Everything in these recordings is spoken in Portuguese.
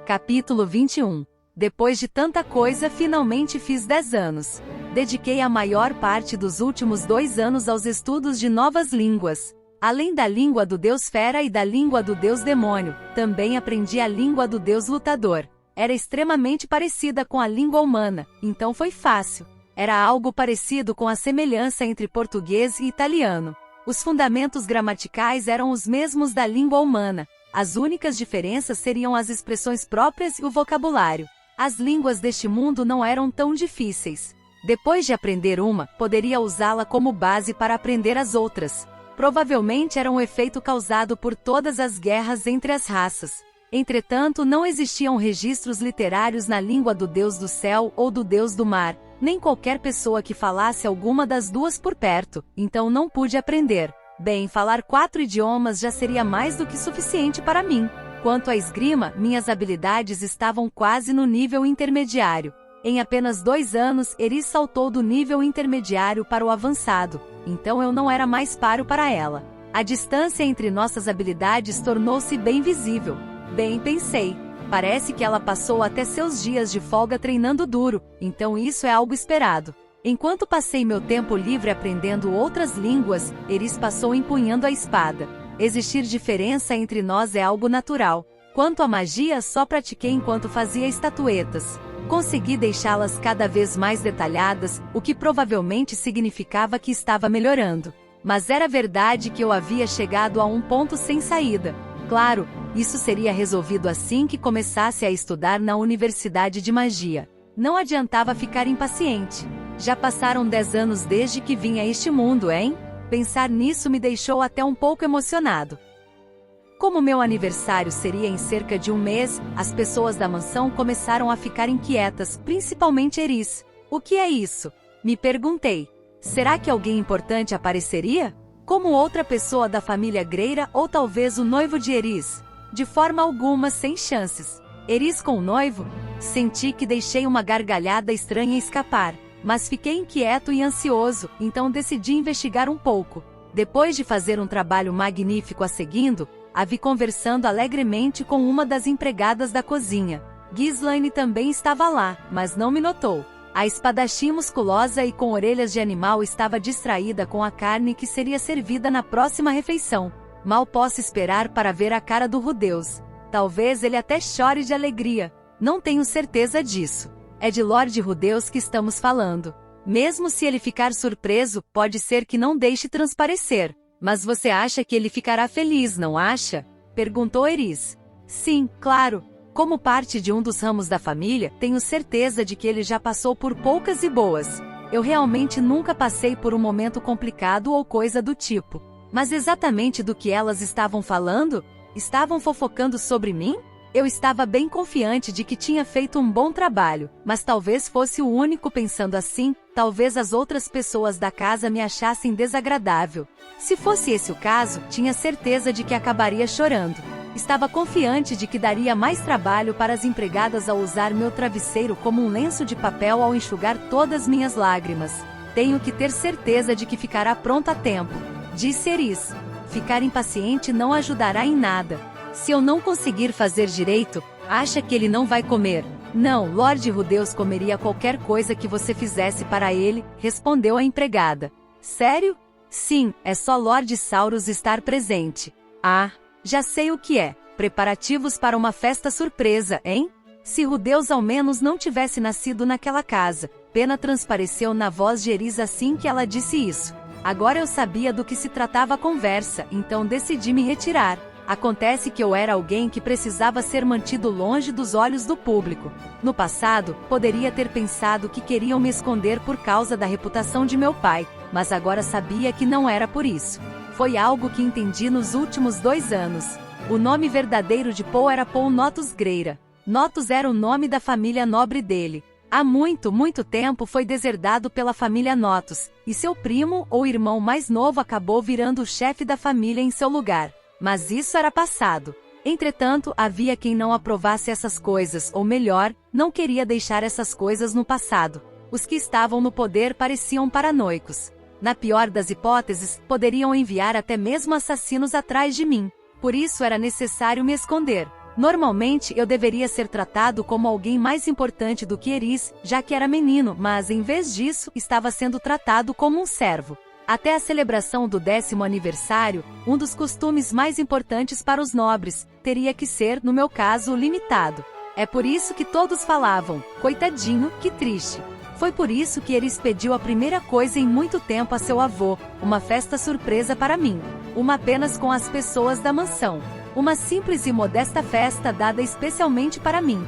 Capítulo 21. Depois de tanta coisa, finalmente fiz 10 anos. Dediquei a maior parte dos últimos 2 anos aos estudos de novas línguas. Além da língua do deus Fera e da língua do deus Demônio, também aprendi a língua do deus Lutador. Era extremamente parecida com a língua humana, então foi fácil. Era algo parecido com a semelhança entre português e italiano. Os fundamentos gramaticais eram os mesmos da língua humana. As únicas diferenças seriam as expressões próprias e o vocabulário. As línguas deste mundo não eram tão difíceis. Depois de aprender uma, poderia usá-la como base para aprender as outras. Provavelmente era um efeito causado por todas as guerras entre as raças. Entretanto, não existiam registros literários na língua do deus do céu ou do deus do mar, nem qualquer pessoa que falasse alguma das duas por perto, então não pude aprender. Bem, falar 4 idiomas já seria mais do que suficiente para mim. Quanto à esgrima, minhas habilidades estavam quase no nível intermediário. Em apenas 2 anos, Eris saltou do nível intermediário para o avançado, então eu não era mais páreo para ela. A distância entre nossas habilidades tornou-se bem visível. Bem, pensei. Parece que ela passou até seus dias de folga treinando duro, então isso é algo esperado. Enquanto passei meu tempo livre aprendendo outras línguas, Eris passou empunhando a espada. Existir diferença entre nós é algo natural. Quanto à magia, só pratiquei enquanto fazia estatuetas. Consegui deixá-las cada vez mais detalhadas, o que provavelmente significava que estava melhorando. Mas era verdade que eu havia chegado a um ponto sem saída. Claro, isso seria resolvido assim que começasse a estudar na Universidade de Magia. Não adiantava ficar impaciente. Já passaram 10 anos desde que vim a este mundo, hein? Pensar nisso me deixou até um pouco emocionado. Como meu aniversário seria em cerca de 1 mês, as pessoas da mansão começaram a ficar inquietas, principalmente Eris. O que é isso? Me perguntei. Será que alguém importante apareceria? Como outra pessoa da família Greira ou talvez o noivo de Eris? De forma alguma, sem chances. Eris com o noivo? Senti que deixei uma gargalhada estranha escapar. Mas fiquei inquieto e ansioso, então decidi investigar um pouco. Depois de fazer um trabalho magnífico a seguindo, a vi conversando alegremente com uma das empregadas da cozinha. Ghislaine também estava lá, mas não me notou. A espadachim musculosa e com orelhas de animal estava distraída com a carne que seria servida na próxima refeição. Mal posso esperar para ver a cara do Rudeus. Talvez ele até chore de alegria. Não tenho certeza disso. É de Lord Rudeus que estamos falando. Mesmo se ele ficar surpreso, pode ser que não deixe transparecer. Mas você acha que ele ficará feliz, não acha? Perguntou Eris. Sim, claro. Como parte de um dos ramos da família, tenho certeza de que ele já passou por poucas e boas. Eu realmente nunca passei por um momento complicado ou coisa do tipo. Mas exatamente do que elas estavam falando? Estavam fofocando sobre mim? Eu estava bem confiante de que tinha feito um bom trabalho, mas talvez fosse o único pensando assim, talvez as outras pessoas da casa me achassem desagradável. Se fosse esse o caso, tinha certeza de que acabaria chorando. Estava confiante de que daria mais trabalho para as empregadas ao usar meu travesseiro como um lenço de papel ao enxugar todas minhas lágrimas. Tenho que ter certeza de que ficará pronto a tempo, disse Eris. Ficar impaciente não ajudará em nada. Se eu não conseguir fazer direito, acha que ele não vai comer? Não, Lord Rudeus comeria qualquer coisa que você fizesse para ele, respondeu a empregada. Sério? Sim, é só Lord Saurus estar presente. Ah, já sei o que é. Preparativos para uma festa surpresa, hein? Se Rudeus ao menos não tivesse nascido naquela casa. Pena transpareceu na voz de Eris assim que ela disse isso. Agora eu sabia do que se tratava a conversa, então decidi me retirar. Acontece que eu era alguém que precisava ser mantido longe dos olhos do público. No passado, poderia ter pensado que queriam me esconder por causa da reputação de meu pai, mas agora sabia que não era por isso. Foi algo que entendi nos últimos 2 anos. O nome verdadeiro de Paul era Paul Notus Greira. Notus era o nome da família nobre dele. Há muito, muito tempo foi deserdado pela família Notus, e seu primo ou irmão mais novo acabou virando o chefe da família em seu lugar. Mas isso era passado. Entretanto, havia quem não aprovasse essas coisas, ou melhor, não queria deixar essas coisas no passado. Os que estavam no poder pareciam paranoicos. Na pior das hipóteses, poderiam enviar até mesmo assassinos atrás de mim. Por isso era necessário me esconder. Normalmente eu deveria ser tratado como alguém mais importante do que Eris, já que era menino, mas em vez disso, estava sendo tratado como um servo. Até a celebração do 10º aniversário, um dos costumes mais importantes para os nobres, teria que ser, no meu caso, limitado. É por isso que todos falavam, coitadinho, que triste. Foi por isso que Eris pediu a primeira coisa em muito tempo a seu avô, uma festa surpresa para mim. Uma apenas com as pessoas da mansão. Uma simples e modesta festa dada especialmente para mim.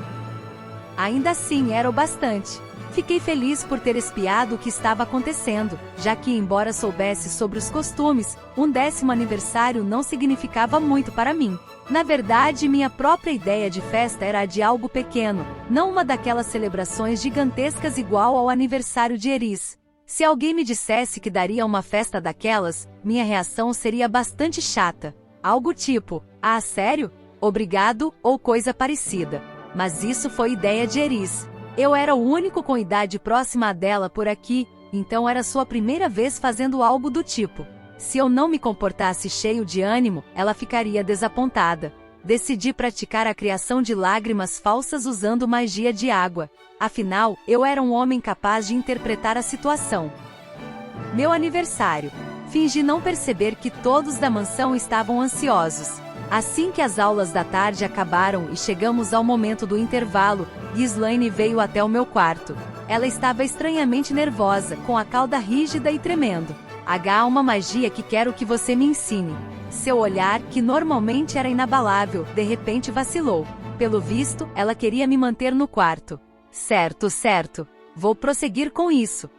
Ainda assim era o bastante. Fiquei feliz por ter espiado o que estava acontecendo, já que, embora soubesse sobre os costumes, um 10º aniversário não significava muito para mim. Na verdade, minha própria ideia de festa era a de algo pequeno, não uma daquelas celebrações gigantescas igual ao aniversário de Eris. Se alguém me dissesse que daria uma festa daquelas, minha reação seria bastante chata. Algo tipo, ah, sério? Obrigado, ou coisa parecida. Mas isso foi ideia de Eris. Eu era o único com idade próxima à dela por aqui, então era sua primeira vez fazendo algo do tipo. Se eu não me comportasse cheio de ânimo, ela ficaria desapontada. Decidi praticar a criação de lágrimas falsas usando magia de água. Afinal, eu era um homem capaz de interpretar a situação. Meu aniversário. Fingi não perceber que todos da mansão estavam ansiosos. Assim que as aulas da tarde acabaram e chegamos ao momento do intervalo, Ghislaine veio até o meu quarto. Ela estava estranhamente nervosa, com a cauda rígida e tremendo. Há uma magia que quero que você me ensine. Seu olhar, que normalmente era inabalável, de repente vacilou. Pelo visto, ela queria me manter no quarto. Certo. Vou prosseguir com isso.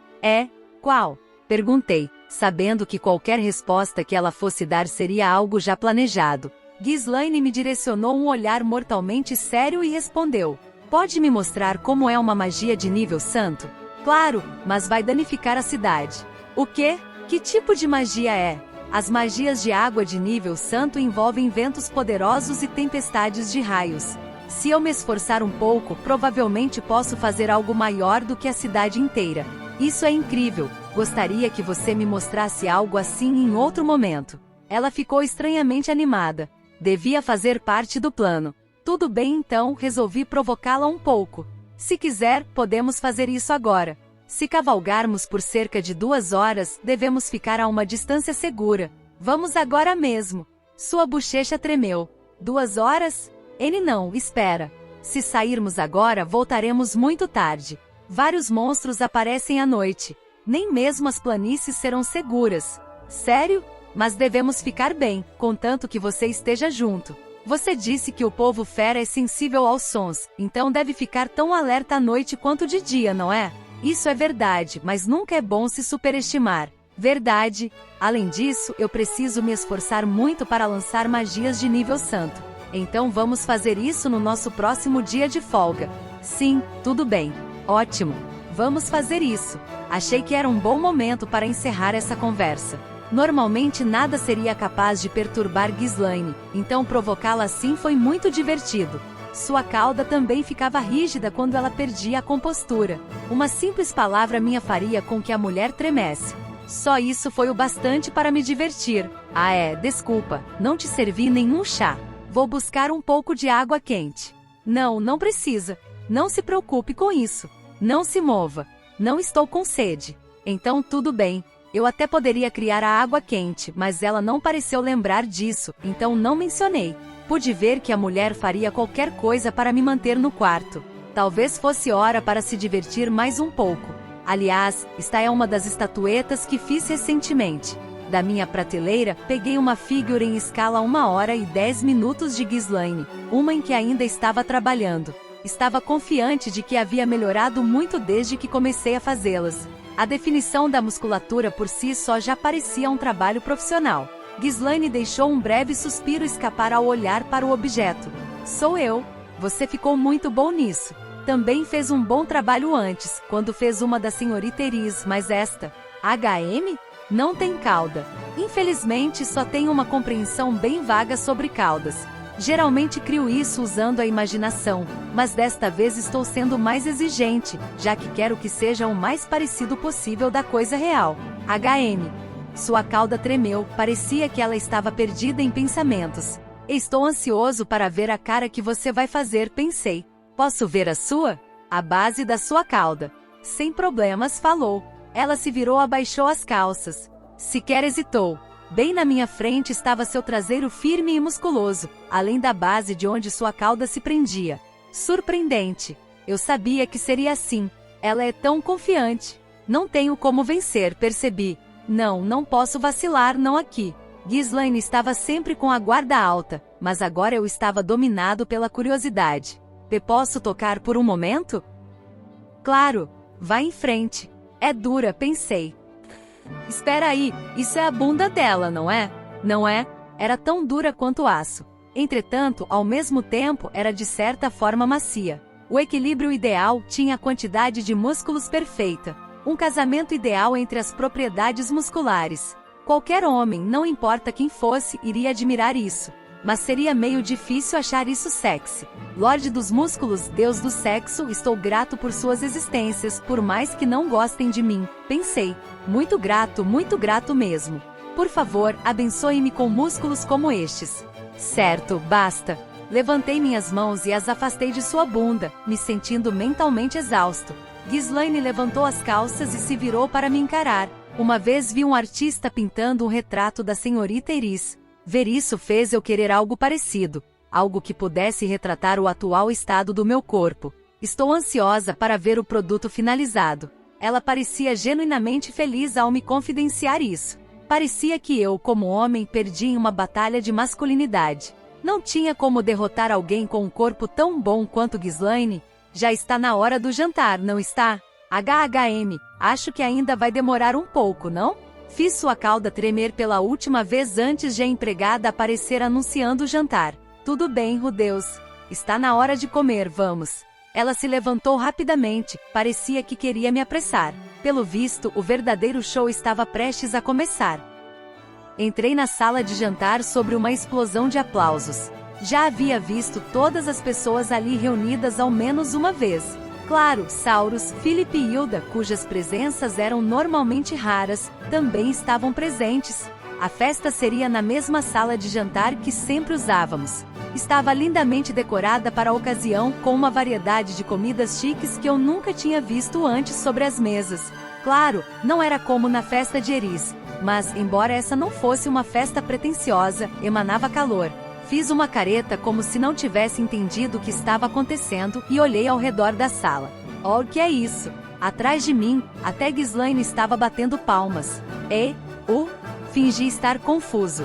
Qual? Perguntei, sabendo que qualquer resposta que ela fosse dar seria algo já planejado. Ghislaine me direcionou um olhar mortalmente sério e respondeu. Pode me mostrar como é uma magia de nível santo? Claro, mas vai danificar a cidade. O quê? Que tipo de magia é? As magias de água de nível santo envolvem ventos poderosos e tempestades de raios. Se eu me esforçar um pouco, provavelmente posso fazer algo maior do que a cidade inteira. Isso é incrível. Gostaria que você me mostrasse algo assim em outro momento. Ela ficou estranhamente animada. Devia fazer parte do plano. Tudo bem então, resolvi provocá-la um pouco. Se quiser, podemos fazer isso agora. Se cavalgarmos por cerca de 2 horas, devemos ficar a uma distância segura. Vamos agora mesmo. Sua bochecha tremeu. 2 horas? Não, espera. Se sairmos agora, voltaremos muito tarde. Vários monstros aparecem à noite. Nem mesmo as planícies serão seguras. Sério? Mas devemos ficar bem, contanto que você esteja junto. Você disse que o povo fera é sensível aos sons, então deve ficar tão alerta à noite quanto de dia, não é? Isso é verdade, mas nunca é bom se superestimar. Verdade. Além disso, eu preciso me esforçar muito para lançar magias de nível santo. Então vamos fazer isso no nosso próximo dia de folga. Sim, tudo bem. Ótimo. Vamos fazer isso. Achei que era um bom momento para encerrar essa conversa. Normalmente nada seria capaz de perturbar Ghislaine, então provocá-la assim foi muito divertido. Sua cauda também ficava rígida quando ela perdia a compostura. Uma simples palavra minha faria com que a mulher tremesse. Só isso foi o bastante para me divertir. Desculpa, não te servi nenhum chá. Vou buscar um pouco de água quente. Não precisa. Não se preocupe com isso. Não se mova. Não estou com sede. Então tudo bem. Eu até poderia criar a água quente, mas ela não pareceu lembrar disso, então não mencionei. Pude ver que a mulher faria qualquer coisa para me manter no quarto. Talvez fosse hora para se divertir mais um pouco. Aliás, esta é uma das estatuetas que fiz recentemente. Da minha prateleira, peguei uma figure em escala 1 hora e 10 minutos de Ghislaine, uma em que ainda estava trabalhando. Estava confiante de que havia melhorado muito desde que comecei a fazê-las. A definição da musculatura por si só já parecia um trabalho profissional. Ghislaine deixou um breve suspiro escapar ao olhar para o objeto. Sou eu. Você ficou muito bom nisso. Também fez um bom trabalho antes, quando fez uma da senhorita Eris, mas esta... HM? Não tem cauda. Infelizmente, só tenho uma compreensão bem vaga sobre caudas. Geralmente crio isso usando a imaginação, mas desta vez estou sendo mais exigente, já que quero que seja o mais parecido possível da coisa real. HM. Sua cauda tremeu, parecia que ela estava perdida em pensamentos. Estou ansioso para ver a cara que você vai fazer, pensei. Posso ver a sua? A base da sua cauda. Sem problemas, falou. Ela se virou e abaixou as calças. Sequer hesitou. Bem na minha frente estava seu traseiro firme e musculoso, além da base de onde sua cauda se prendia. Surpreendente. Eu sabia que seria assim. Ela é tão confiante. Não tenho como vencer, percebi. Não posso vacilar, não aqui. Ghislaine estava sempre com a guarda alta, mas agora eu estava dominado pela curiosidade. Posso tocar por um momento? Claro, vá em frente. É dura, pensei. Espera aí, isso é a bunda dela, não é? Não é? Era tão dura quanto aço. Entretanto, ao mesmo tempo, era de certa forma macia. O equilíbrio ideal tinha a quantidade de músculos perfeita. Um casamento ideal entre as propriedades musculares. Qualquer homem, não importa quem fosse, iria admirar isso. Mas seria meio difícil achar isso sexy. Lorde dos músculos, Deus do sexo, estou grato por suas existências, por mais que não gostem de mim, pensei. Muito grato mesmo. Por favor, abençoe-me com músculos como estes. Certo, basta. Levantei minhas mãos e as afastei de sua bunda, me sentindo mentalmente exausto. Ghislaine levantou as calças e se virou para me encarar. Uma vez vi um artista pintando um retrato da senhorita Iris. Ver isso fez eu querer algo parecido, algo que pudesse retratar o atual estado do meu corpo. Estou ansiosa para ver o produto finalizado. Ela parecia genuinamente feliz ao me confidenciar isso. Parecia que eu, como homem, perdi em uma batalha de masculinidade. Não tinha como derrotar alguém com um corpo tão bom quanto Ghislaine. Já está na hora do jantar, não está? Acho que ainda vai demorar um pouco, não? Fiz sua cauda tremer pela última vez antes de a empregada aparecer anunciando o jantar. Tudo bem, Rudeus. Está na hora de comer, vamos. Ela se levantou rapidamente, parecia que queria me apressar. Pelo visto, o verdadeiro show estava prestes a começar. Entrei na sala de jantar sobre uma explosão de aplausos. Já havia visto todas as pessoas ali reunidas ao menos uma vez. Claro, Saurus, Philip e Hilda, cujas presenças eram normalmente raras, também estavam presentes. A festa seria na mesma sala de jantar que sempre usávamos. Estava lindamente decorada para a ocasião, com uma variedade de comidas chiques que eu nunca tinha visto antes sobre as mesas. Claro, não era como na festa de Eris, mas, embora essa não fosse uma festa pretensiosa, emanava calor. Fiz uma careta como se não tivesse entendido o que estava acontecendo e olhei ao redor da sala. Oh, o que é isso? Atrás de mim, até Ghislaine estava batendo palmas. Fingi estar confuso.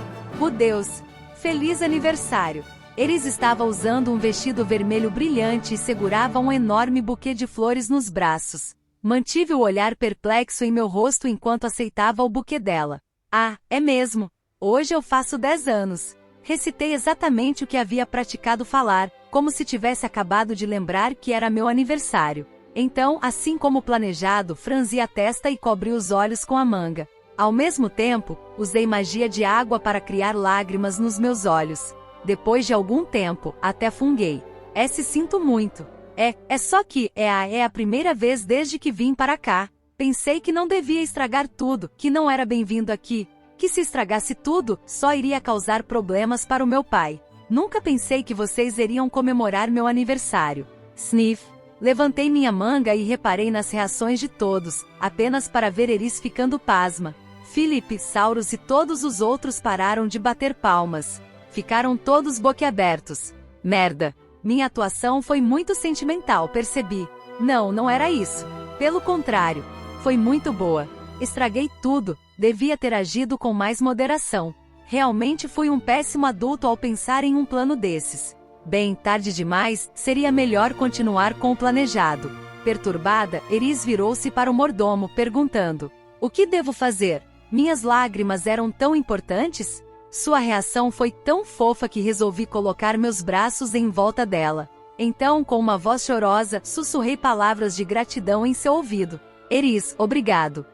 Deus! Feliz aniversário! Eris estava usando um vestido vermelho brilhante e segurava um enorme buquê de flores nos braços. Mantive o olhar perplexo em meu rosto enquanto aceitava o buquê dela. Ah, é mesmo! Hoje eu faço 10 anos. Recitei exatamente o que havia praticado falar, como se tivesse acabado de lembrar que era meu aniversário. Então, assim como planejado, franzi a testa e cobri os olhos com a manga. Ao mesmo tempo, usei magia de água para criar lágrimas nos meus olhos. Depois de algum tempo, até funguei. Sinto muito. É só que é a primeira vez desde que vim para cá. Pensei que não devia estragar tudo, que não era bem-vindo aqui. Que se estragasse tudo, só iria causar problemas para o meu pai. Nunca pensei que vocês iriam comemorar meu aniversário. Sniff. Levantei minha manga e reparei nas reações de todos, apenas para ver Eris ficando pasma. Philip, Saurus e todos os outros pararam de bater palmas. Ficaram todos boquiabertos. Merda. Minha atuação foi muito sentimental, percebi. Não era isso. Pelo contrário. Foi muito boa. Estraguei tudo. Devia ter agido com mais moderação. Realmente fui um péssimo adulto ao pensar em um plano desses. Bem, tarde demais, seria melhor continuar com o planejado. Perturbada, Eris virou-se para o mordomo, perguntando: o que devo fazer? Minhas lágrimas eram tão importantes? Sua reação foi tão fofa que resolvi colocar meus braços em volta dela. Então, com uma voz chorosa, sussurrei palavras de gratidão em seu ouvido. Eris, obrigado.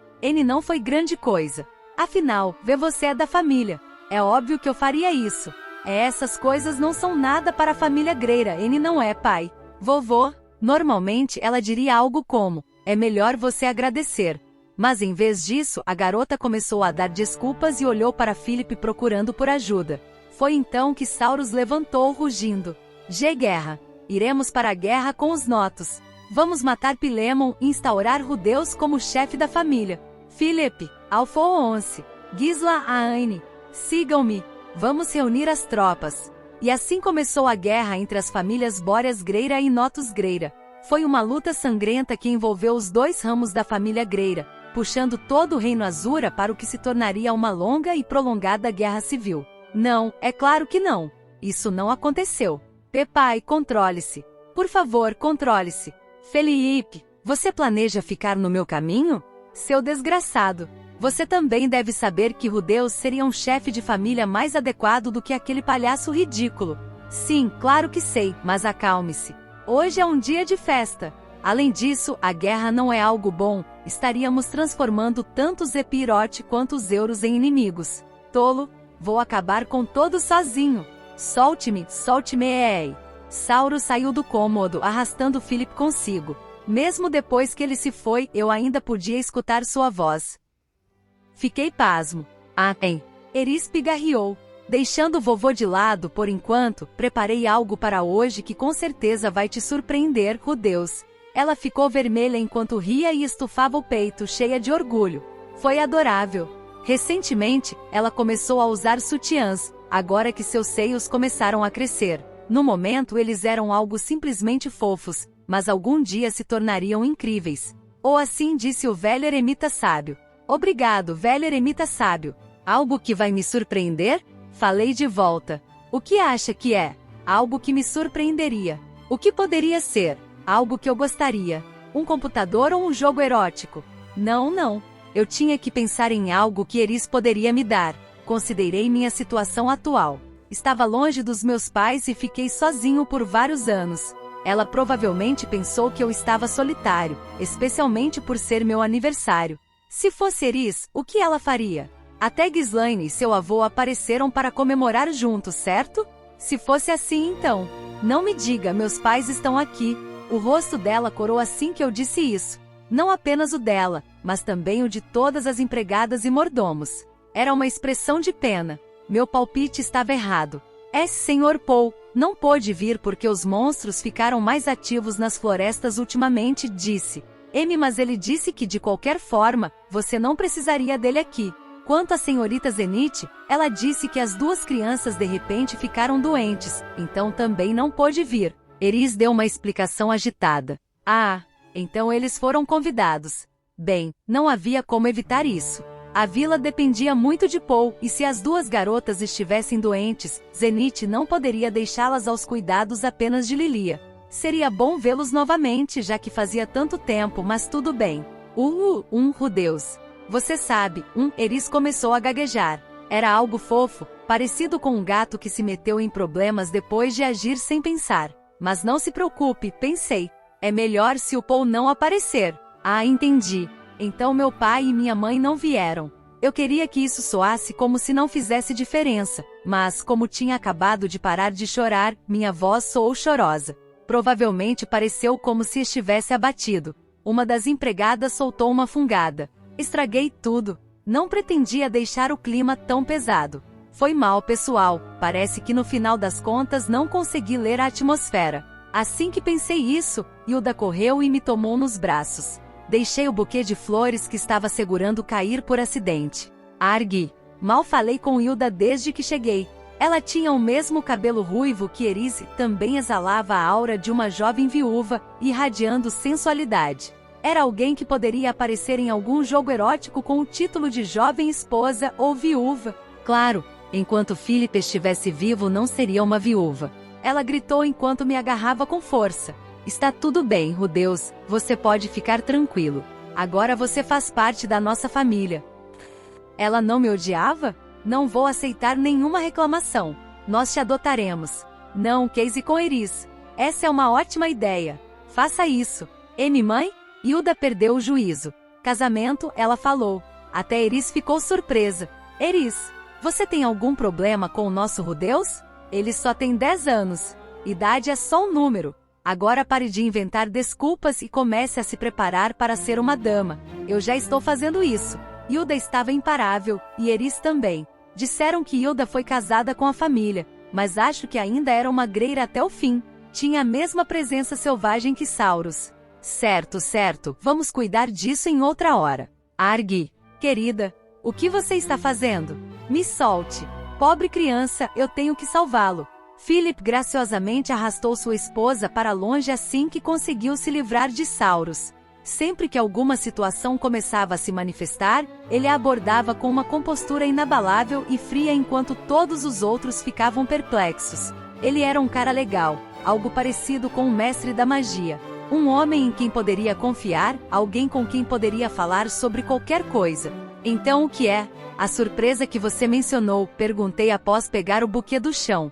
Não foi grande coisa. Afinal, você é da família. É óbvio que eu faria isso. Essas coisas não são nada para a família Greira. Não é, pai. Vovô. Normalmente ela diria algo como: é melhor você agradecer. Mas em vez disso, a garota começou a dar desculpas e olhou para Philip procurando por ajuda. Foi então que Sauros levantou rugindo. Guerra. Iremos para a guerra com os Notos. Vamos matar Pilemon e instaurar Rudeus como chefe da família. Philip, Alfonso, Gisla Aine, sigam-me. Vamos reunir as tropas. E assim começou a guerra entre as famílias Boreas Greira e Notus Greira. Foi uma luta sangrenta que envolveu os dois ramos da família Greira, puxando todo o reino Azura para o que se tornaria uma longa e prolongada guerra civil. Não, é claro que não. Isso não aconteceu. Pai, controle-se. Por favor, controle-se. Felipe, você planeja ficar no meu caminho? Seu desgraçado. Você também deve saber que Rudeus seria um chefe de família mais adequado do que aquele palhaço ridículo. Sim, claro que sei, mas acalme-se. Hoje é um dia de festa. Além disso, a guerra não é algo bom. Estaríamos transformando tanto os Epirote quanto os Euros em inimigos. Tolo, vou acabar com todos sozinho. Solte-me, solte-me. Sauros saiu do cômodo, arrastando Philip consigo. Mesmo depois que ele se foi, eu ainda podia escutar sua voz. Fiquei pasmo. Eris pigarreou. Deixando o vovô de lado por enquanto, preparei algo para hoje que com certeza vai te surpreender, Rudeus. Ela ficou vermelha enquanto ria e estufava o peito, cheia de orgulho. Foi adorável. Recentemente, ela começou a usar sutiãs, agora que seus seios começaram a crescer. No momento eles eram algo simplesmente fofos, mas algum dia se tornariam incríveis. Ou assim disse o velho eremita sábio. Obrigado, velho eremita sábio. Algo que vai me surpreender? Falei de volta. O que acha que é? Algo que me surpreenderia. O que poderia ser? Algo que eu gostaria. Um computador ou um jogo erótico? Não. Eu tinha que pensar em algo que Eris poderia me dar. Considerei minha situação atual. Estava longe dos meus pais e fiquei sozinho por vários anos. Ela provavelmente pensou que eu estava solitário, especialmente por ser meu aniversário. Se fosse Eris, o que ela faria? Até Ghislaine e seu avô apareceram para comemorar juntos, certo? Se fosse assim então. Não me diga, meus pais estão aqui. O rosto dela corou assim que eu disse isso. Não apenas o dela, mas também o de todas as empregadas e mordomos. Era uma expressão de pena. Meu palpite estava errado. Sr. Paul, não pôde vir porque os monstros ficaram mais ativos nas florestas ultimamente, disse. Mas ele disse que de qualquer forma, você não precisaria dele aqui. Quanto à senhorita Zenith, ela disse que as duas crianças de repente ficaram doentes, então também não pôde vir. Eris deu uma explicação agitada. Então eles foram convidados. Bem, não havia como evitar isso. A vila dependia muito de Paul, e se as duas garotas estivessem doentes, Zenith não poderia deixá-las aos cuidados apenas de Lilia. Seria bom vê-los novamente, já que fazia tanto tempo, mas tudo bem. Rudeus. Você sabe, Eris começou a gaguejar. Era algo fofo, parecido com um gato que se meteu em problemas depois de agir sem pensar. Mas não se preocupe, pensei. É melhor se o Paul não aparecer. Entendi. Então meu pai e minha mãe não vieram. Eu queria que isso soasse como se não fizesse diferença, mas como tinha acabado de parar de chorar, minha voz soou chorosa. Provavelmente pareceu como se estivesse abatido. Uma das empregadas soltou uma fungada. Estraguei tudo. Não pretendia deixar o clima tão pesado. Foi mal, pessoal. Parece que no final das contas não consegui ler a atmosfera. Assim que pensei isso, Hilda correu e me tomou nos braços. Deixei o buquê de flores que estava segurando cair por acidente. Mal falei com Hilda desde que cheguei. Ela tinha o mesmo cabelo ruivo que Eris e também exalava a aura de uma jovem viúva, irradiando sensualidade. Era alguém que poderia aparecer em algum jogo erótico com o título de jovem esposa ou viúva. Claro, enquanto Philip estivesse vivo não seria uma viúva. Ela gritou enquanto me agarrava com força. Está tudo bem, Rudeus, você pode ficar tranquilo. Agora você faz parte da nossa família. Ela não me odiava? Não vou aceitar nenhuma reclamação. Nós te adotaremos. Não, Casey com Eris. Essa é uma ótima ideia. Faça isso. Mãe? Hilda perdeu o juízo. Casamento, ela falou. Até Eris ficou surpresa. Eris, você tem algum problema com o nosso Rudeus? Ele só tem 10 anos. Idade é só um número. Agora pare de inventar desculpas e comece a se preparar para ser uma dama. Eu já estou fazendo isso. Hilda estava imparável, e Eris também. Disseram que Hilda foi casada com a família, mas acho que ainda era uma Greira até o fim. Tinha a mesma presença selvagem que Saurus. Certo, certo, vamos cuidar disso em outra hora. Argy, querida, o que você está fazendo? Me solte. Pobre criança, eu tenho que salvá-lo. Philip graciosamente arrastou sua esposa para longe assim que conseguiu se livrar de Saurus. Sempre que alguma situação começava a se manifestar, ele a abordava com uma compostura inabalável e fria enquanto todos os outros ficavam perplexos. Ele era um cara legal, algo parecido com um mestre da magia. Um homem em quem poderia confiar, alguém com quem poderia falar sobre qualquer coisa. Então o que é? A surpresa que você mencionou, perguntei após pegar o buquê do chão.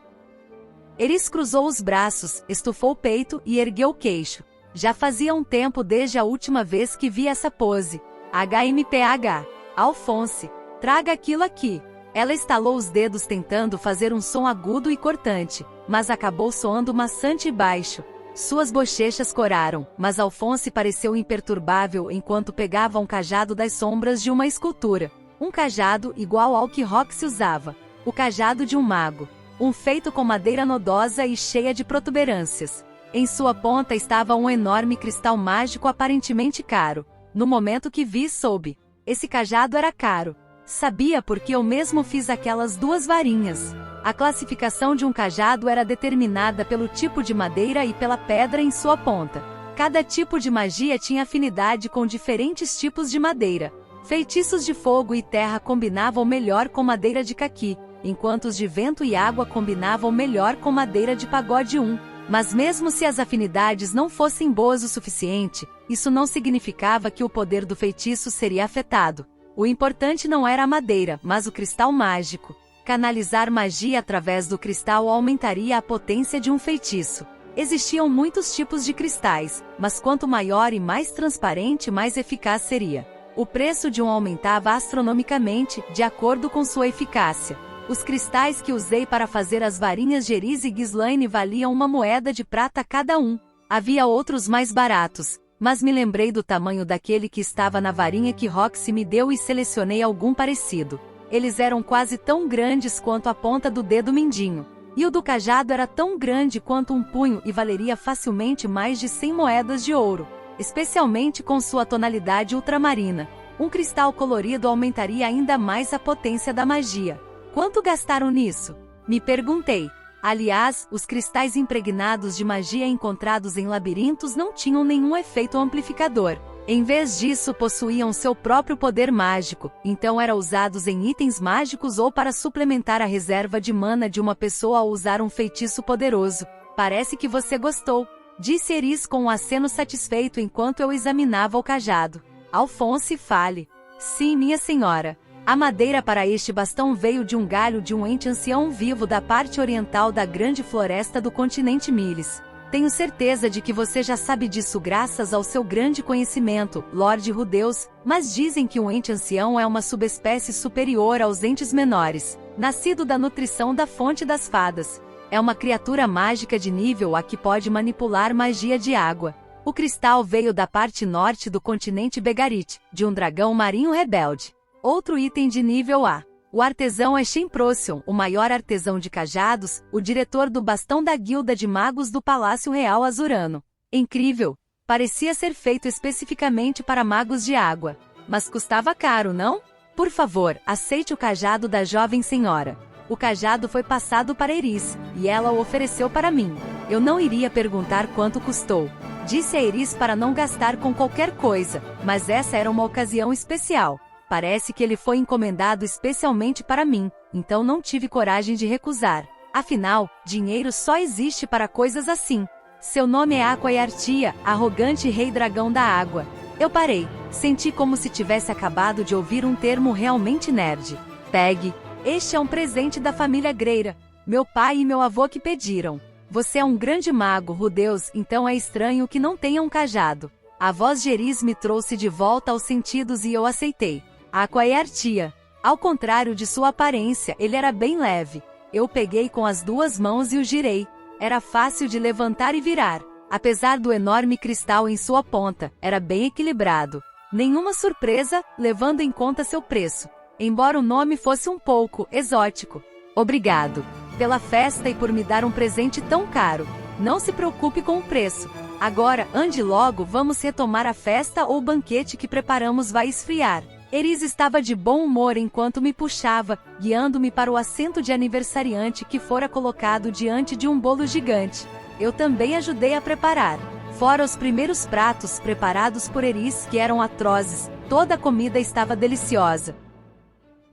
Eris cruzou os braços, estufou o peito e ergueu o queixo. Já fazia um tempo desde a última vez que vi essa pose. HMPH. Alphonse, traga aquilo aqui. Ela estalou os dedos tentando fazer um som agudo e cortante, mas acabou soando maçante e baixo. Suas bochechas coraram, mas Alphonse pareceu imperturbável enquanto pegava um cajado das sombras de uma escultura. Um cajado igual ao que Roxy usava. O cajado de um mago. Um feito com madeira nodosa e cheia de protuberâncias. Em sua ponta estava um enorme cristal mágico aparentemente caro. No momento que vi, soube. Esse cajado era caro. Sabia porque eu mesmo fiz aquelas 2 varinhas. A classificação de um cajado era determinada pelo tipo de madeira e pela pedra em sua ponta. Cada tipo de magia tinha afinidade com diferentes tipos de madeira. Feitiços de fogo e terra combinavam melhor com madeira de caqui, enquanto os de vento e água combinavam melhor com madeira de pagode 1. Mas mesmo se as afinidades não fossem boas o suficiente, isso não significava que o poder do feitiço seria afetado. O importante não era a madeira, mas o cristal mágico. Canalizar magia através do cristal aumentaria a potência de um feitiço. Existiam muitos tipos de cristais, mas quanto maior e mais transparente, mais eficaz seria. O preço de um aumentava astronomicamente, de acordo com sua eficácia. Os cristais que usei para fazer as varinhas de Eris e Ghislaine valiam 1 moeda de prata cada um. Havia outros mais baratos, mas me lembrei do tamanho daquele que estava na varinha que Roxy me deu e selecionei algum parecido. Eles eram quase tão grandes quanto a ponta do dedo mindinho. E o do cajado era tão grande quanto um punho e valeria facilmente mais de 100 moedas de ouro, especialmente com sua tonalidade ultramarina. Um cristal colorido aumentaria ainda mais a potência da magia. Quanto gastaram nisso? Me perguntei. Aliás, os cristais impregnados de magia encontrados em labirintos não tinham nenhum efeito amplificador. Em vez disso, possuíam seu próprio poder mágico, então eram usados em itens mágicos ou para suplementar a reserva de mana de uma pessoa ao usar um feitiço poderoso. Parece que você gostou, disse Eris com um aceno satisfeito enquanto eu examinava o cajado. Alphonse, fale. Sim, minha senhora. A madeira para este bastão veio de um galho de um ente ancião vivo da parte oriental da grande floresta do continente Miles. Tenho certeza de que você já sabe disso graças ao seu grande conhecimento, Lorde Rudeus, mas dizem que um ente ancião é uma subespécie superior aos entes menores, nascido da nutrição da fonte das fadas. É uma criatura mágica de nível A que pode manipular magia de água. O cristal veio da parte norte do continente Begarit, de um dragão marinho rebelde. Outro item de nível A. O artesão é Shen Procyon, o maior artesão de cajados, o diretor do bastão da Guilda de Magos do Palácio Real Azurano. Incrível! Parecia ser feito especificamente para magos de água. Mas custava caro, não? Por favor, aceite o cajado da jovem senhora. O cajado foi passado para Eris, e ela o ofereceu para mim. Eu não iria perguntar quanto custou. Disse a Eris para não gastar com qualquer coisa, mas essa era uma ocasião especial. Parece que ele foi encomendado especialmente para mim, então não tive coragem de recusar. Afinal, dinheiro só existe para coisas assim. Seu nome é Aqua Yartia, arrogante rei dragão da água. Eu parei, senti como se tivesse acabado de ouvir um termo realmente nerd. Peg, este é um presente da família Greira. Meu pai e meu avô que pediram. Você é um grande mago, Rudeus, então é estranho que não tenha um cajado. A voz de Eris me trouxe de volta aos sentidos e eu aceitei. Aqua Yartia. Ao contrário de sua aparência, ele era bem leve. Eu peguei com as 2 mãos e o girei. Era fácil de levantar e virar. Apesar do enorme cristal em sua ponta, era bem equilibrado. Nenhuma surpresa, levando em conta seu preço. embora o nome fosse um pouco exótico. Obrigado pela festa e por me dar um presente tão caro. Não se preocupe com o preço. Agora, ande logo, vamos retomar a festa ou o banquete que preparamos vai esfriar. Eris estava de bom humor enquanto me puxava, guiando-me para o assento de aniversariante que fora colocado diante de um bolo gigante. Eu também ajudei a preparar. Fora os primeiros pratos preparados por Eris que eram atrozes, toda a comida estava deliciosa.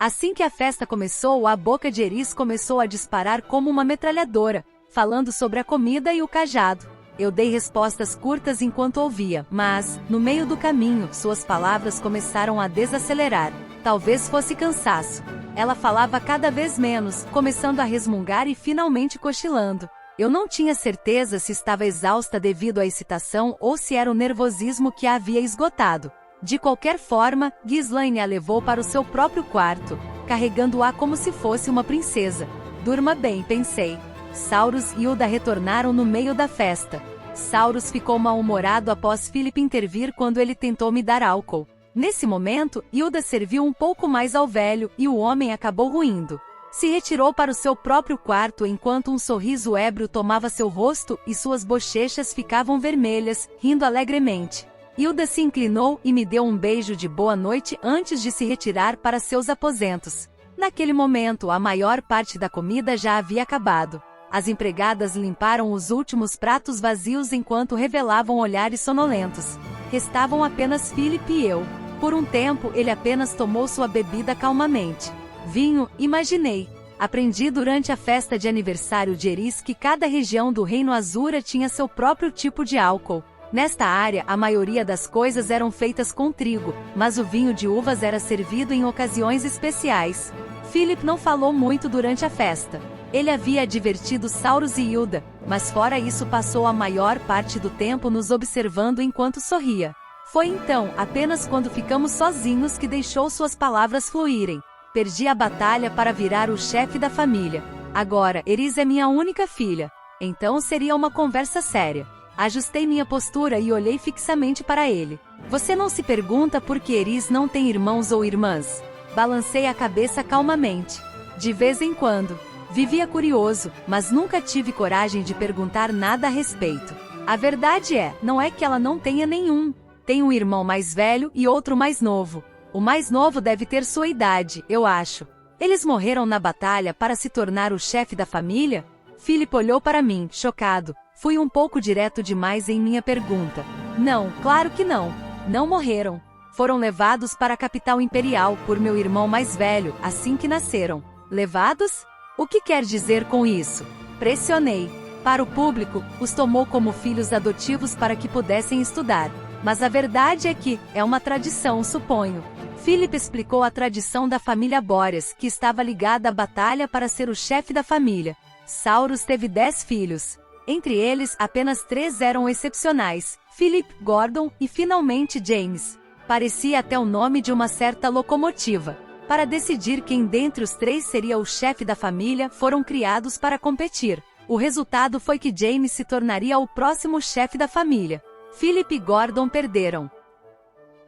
Assim que a festa começou, a boca de Eris começou a disparar como uma metralhadora, falando sobre a comida e o cajado. Eu dei respostas curtas enquanto ouvia, mas, no meio do caminho, suas palavras começaram a desacelerar. Talvez fosse cansaço. Ela falava cada vez menos, começando a resmungar e finalmente cochilando. Eu não tinha certeza se estava exausta devido à excitação ou se era o nervosismo que a havia esgotado. De qualquer forma, Ghislaine a levou para o seu próprio quarto, carregando-a como se fosse uma princesa. Durma bem, pensei. Saurus e Hilda retornaram no meio da festa. Saurus ficou mal-humorado após Philip intervir quando ele tentou me dar álcool. Nesse momento, Hilda serviu um pouco mais ao velho e o homem acabou ruindo. Se retirou para o seu próprio quarto enquanto um sorriso ébrio tomava seu rosto e suas bochechas ficavam vermelhas, rindo alegremente. Hilda se inclinou e me deu um beijo de boa noite antes de se retirar para seus aposentos. Naquele momento, a maior parte da comida já havia acabado. As empregadas limparam os últimos pratos vazios enquanto revelavam olhares sonolentos. Restavam apenas Philip e eu. Por um tempo, ele apenas tomou sua bebida calmamente. Vinho, imaginei. Aprendi durante a festa de aniversário de Eris que cada região do Reino Azura tinha seu próprio tipo de álcool. Nesta área, a maioria das coisas eram feitas com trigo, mas o vinho de uvas era servido em ocasiões especiais. Philip não falou muito durante a festa. Ele havia advertido Saurus e Hilda, mas fora isso passou a maior parte do tempo nos observando enquanto sorria. Foi então, apenas quando ficamos sozinhos que deixou suas palavras fluírem. Perdi a batalha para virar o chefe da família. Agora, Eris é minha única filha. Então seria uma conversa séria. Ajustei minha postura e olhei fixamente para ele. Você não se pergunta por que Eris não tem irmãos ou irmãs? Balancei a cabeça calmamente. De vez em quando. Vivia curioso, mas nunca tive coragem de perguntar nada a respeito. A verdade é, não é que ela não tenha nenhum. Tem um irmão mais velho e outro mais novo. O mais novo deve ter sua idade, eu acho. Eles morreram na batalha para se tornar o chefe da família? Philip olhou para mim, chocado. Fui um pouco direto demais em minha pergunta. Não, claro que não. Não morreram. Foram levados para a capital imperial por meu irmão mais velho, assim que nasceram. Levados? O que quer dizer com isso? Pressionei. Para o público, os tomou como filhos adotivos para que pudessem estudar. Mas a verdade é que, é uma tradição, suponho. Philip explicou a tradição da família Boreas, que estava ligada à batalha para ser o chefe da família. Saurus teve 10 filhos. Entre eles, apenas 3 eram excepcionais, Philip, Gordon e finalmente James. Parecia até o nome de uma certa locomotiva. Para decidir quem dentre os 3 seria o chefe da família, foram criados para competir. O resultado foi que James se tornaria o próximo chefe da família. Philip e Gordon perderam.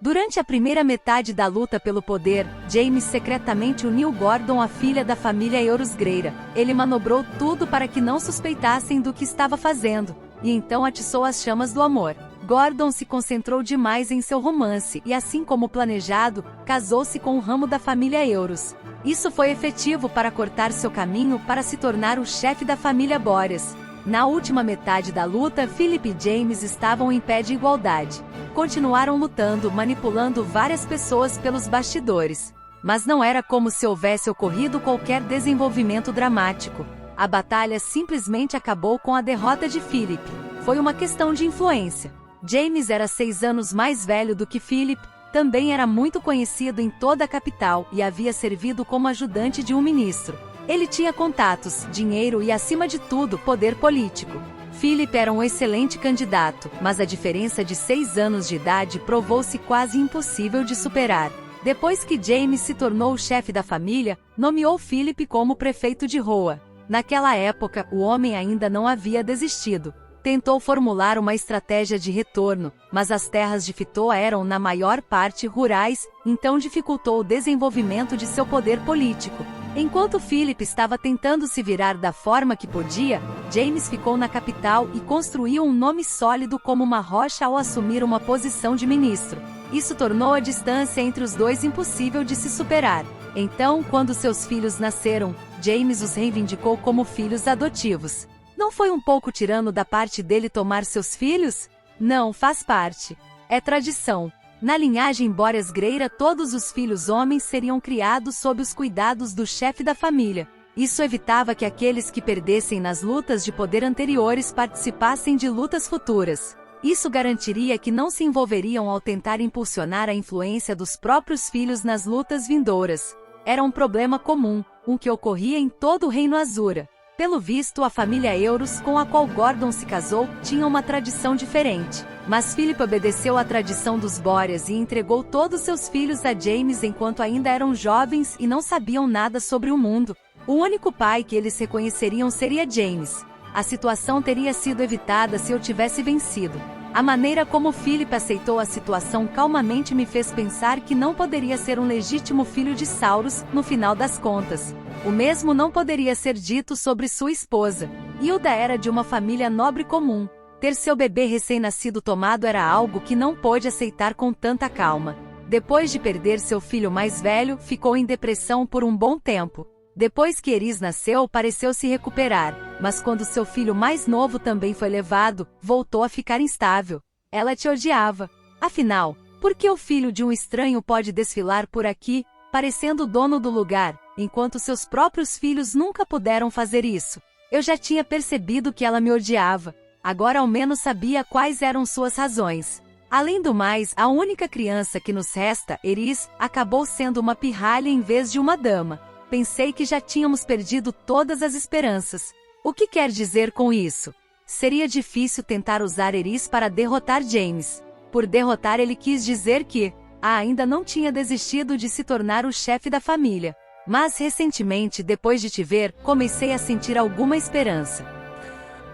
Durante a primeira metade da luta pelo poder, James secretamente uniu Gordon à filha da família Eurusgreira. Ele manobrou tudo para que não suspeitassem do que estava fazendo, e então atiçou as chamas do amor. Gordon se concentrou demais em seu romance e, assim como planejado, casou-se com o ramo da família Eurus. Isso foi efetivo para cortar seu caminho para se tornar o chefe da família Boreas. Na última metade da luta, Philip e James estavam em pé de igualdade. Continuaram lutando, manipulando várias pessoas pelos bastidores. Mas não era como se houvesse ocorrido qualquer desenvolvimento dramático. A batalha simplesmente acabou com a derrota de Philip. Foi uma questão de influência. James era 6 anos mais velho do que Philip, também era muito conhecido em toda a capital e havia servido como ajudante de um ministro. Ele tinha contatos, dinheiro e, acima de tudo, poder político. Philip era um excelente candidato, mas a diferença de 6 anos de idade provou-se quase impossível de superar. Depois que James se tornou o chefe da família, nomeou Philip como prefeito de Roa. Naquela época, o homem ainda não havia desistido. Tentou formular uma estratégia de retorno, mas as terras de Fitoa eram na maior parte rurais, então dificultou o desenvolvimento de seu poder político. Enquanto Philip estava tentando se virar da forma que podia, James ficou na capital e construiu um nome sólido como uma rocha ao assumir uma posição de ministro. Isso tornou a distância entre os dois impossível de se superar. Então, quando seus filhos nasceram, James os reivindicou como filhos adotivos. Não foi um pouco tirano da parte dele tomar seus filhos? Não, faz parte. É tradição. Na linhagem Borges Greira, todos os filhos homens seriam criados sob os cuidados do chefe da família. Isso evitava que aqueles que perdessem nas lutas de poder anteriores participassem de lutas futuras. Isso garantiria que não se envolveriam ao tentar impulsionar a influência dos próprios filhos nas lutas vindouras. Era um problema comum, um que ocorria em todo o Reino Azura. Pelo visto, a família Euros, com a qual Gordon se casou, tinha uma tradição diferente. Mas Philip obedeceu à tradição dos Borges e entregou todos seus filhos a James enquanto ainda eram jovens e não sabiam nada sobre o mundo. O único pai que eles reconheceriam seria James. A situação teria sido evitada se eu tivesse vencido. A maneira como Philip aceitou a situação calmamente me fez pensar que não poderia ser um legítimo filho de Sauros, no final das contas. O mesmo não poderia ser dito sobre sua esposa. Hilda era de uma família nobre comum. Ter seu bebê recém-nascido tomado era algo que não pôde aceitar com tanta calma. Depois de perder seu filho mais velho, ficou em depressão por um bom tempo. Depois que Eris nasceu, pareceu se recuperar, mas quando seu filho mais novo também foi levado, voltou a ficar instável. Ela te odiava. Afinal, por que o filho de um estranho pode desfilar por aqui, parecendo o dono do lugar, enquanto seus próprios filhos nunca puderam fazer isso? Eu já tinha percebido que ela me odiava. Agora ao menos sabia quais eram suas razões. Além do mais, a única criança que nos resta, Eris, acabou sendo uma pirralha em vez de uma dama. Pensei que já tínhamos perdido todas as esperanças. O que quer dizer com isso? Seria difícil tentar usar Eris para derrotar James. Por derrotar ele quis dizer que ainda não tinha desistido de se tornar o chefe da família. Mas recentemente, depois de te ver, comecei a sentir alguma esperança.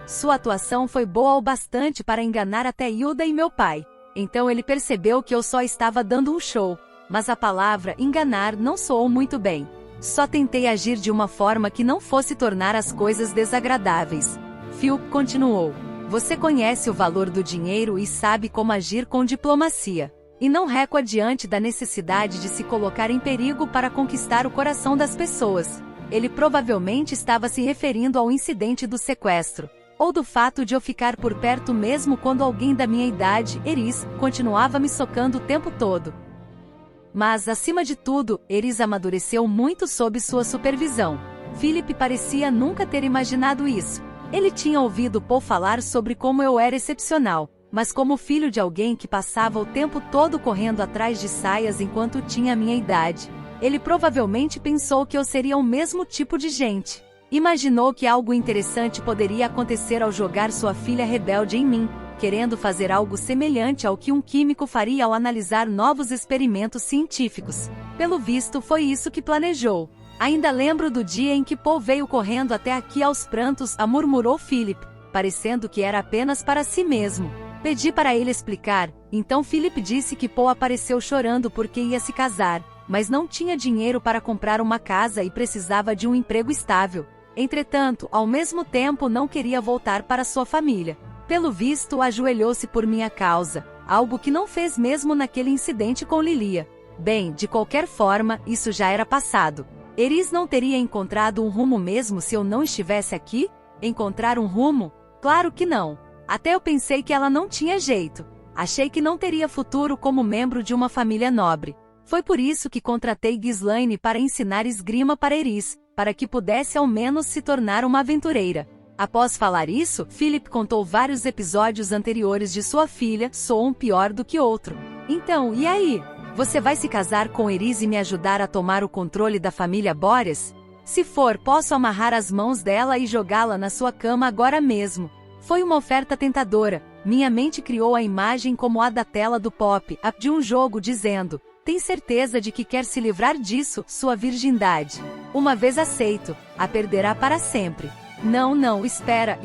Sua atuação foi boa o bastante para enganar até Hilda e meu pai. Então ele percebeu que eu só estava dando um show. Mas a palavra enganar não soou muito bem. Só tentei agir de uma forma que não fosse tornar as coisas desagradáveis. Phil continuou. Você conhece o valor do dinheiro e sabe como agir com diplomacia. E não recua diante da necessidade de se colocar em perigo para conquistar o coração das pessoas. Ele provavelmente estava se referindo ao incidente do sequestro. Ou do fato de eu ficar por perto mesmo quando alguém da minha idade, Eris, continuava me socando o tempo todo. Mas, acima de tudo, Eris amadureceu muito sob sua supervisão. Philip parecia nunca ter imaginado isso. Ele tinha ouvido Paul falar sobre como eu era excepcional, mas como filho de alguém que passava o tempo todo correndo atrás de saias enquanto tinha a minha idade. Ele provavelmente pensou que eu seria o mesmo tipo de gente. Imaginou que algo interessante poderia acontecer ao jogar sua filha rebelde em mim, querendo fazer algo semelhante ao que um químico faria ao analisar novos experimentos científicos. Pelo visto, foi isso que planejou. Ainda lembro do dia em que Paul veio correndo até aqui aos prantos, murmurou Philip, parecendo que era apenas para si mesmo. Pedi para ele explicar, então Philip disse que Paul apareceu chorando porque ia se casar, mas não tinha dinheiro para comprar uma casa e precisava de um emprego estável. Entretanto, ao mesmo tempo não queria voltar para sua família. Pelo visto, ajoelhou-se por minha causa, algo que não fez mesmo naquele incidente com Lilia. Bem, de qualquer forma, isso já era passado. Eris não teria encontrado um rumo mesmo se eu não estivesse aqui? Encontrar um rumo? Claro que não. Até eu pensei que ela não tinha jeito. Achei que não teria futuro como membro de uma família nobre. Foi por isso que contratei Ghislaine para ensinar esgrima para Eris, para que pudesse ao menos se tornar uma aventureira. Após falar isso, Philip contou vários episódios anteriores de sua filha, sou um pior do que outro. Então, e aí? Você vai se casar com Eris e me ajudar a tomar o controle da família Borges? Se for, posso amarrar as mãos dela e jogá-la na sua cama agora mesmo. Foi uma oferta tentadora. Minha mente criou a imagem como a da tela do pop-up de um jogo dizendo: tem certeza de que quer se livrar disso, sua virgindade? Uma vez aceito, a perderá para sempre. Não, espera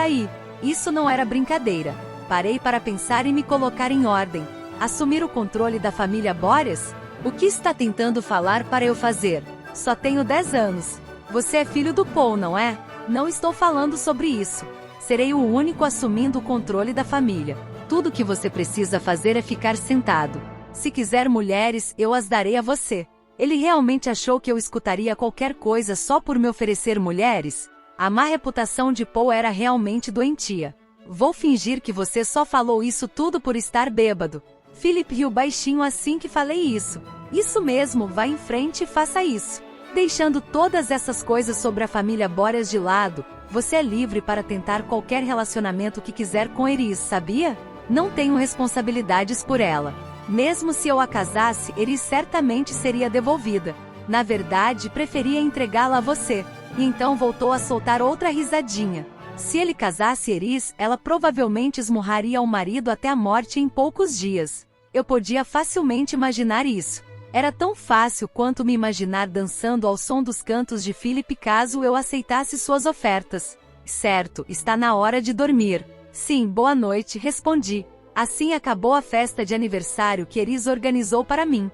aí. Isso não era brincadeira. Parei para pensar e me colocar em ordem. Assumir o controle da família Boreas? O que está tentando falar para eu fazer? Só tenho 10 anos. Você é filho do Paul, não é? Não estou falando sobre isso. Serei o único assumindo o controle da família. Tudo que você precisa fazer é ficar sentado. Se quiser mulheres, eu as darei a você. Ele realmente achou que eu escutaria qualquer coisa só por me oferecer mulheres? A má reputação de Paul era realmente doentia. Vou fingir que você só falou isso tudo por estar bêbado. Philip riu baixinho assim que falei isso. Isso mesmo, vá em frente e faça isso. Deixando todas essas coisas sobre a família Boreas de lado, você é livre para tentar qualquer relacionamento que quiser com Eris, sabia? Não tenho responsabilidades por ela. Mesmo se eu a casasse, Eris certamente seria devolvida. Na verdade, preferia entregá-la a você. E então voltou a soltar outra risadinha. Se ele casasse Eris, ela provavelmente esmurraria o marido até a morte em poucos dias. Eu podia facilmente imaginar isso. Era tão fácil quanto me imaginar dançando ao som dos cantos de Philip caso eu aceitasse suas ofertas. Certo, está na hora de dormir. Sim, boa noite, respondi. Assim acabou a festa de aniversário que Eris organizou para mim.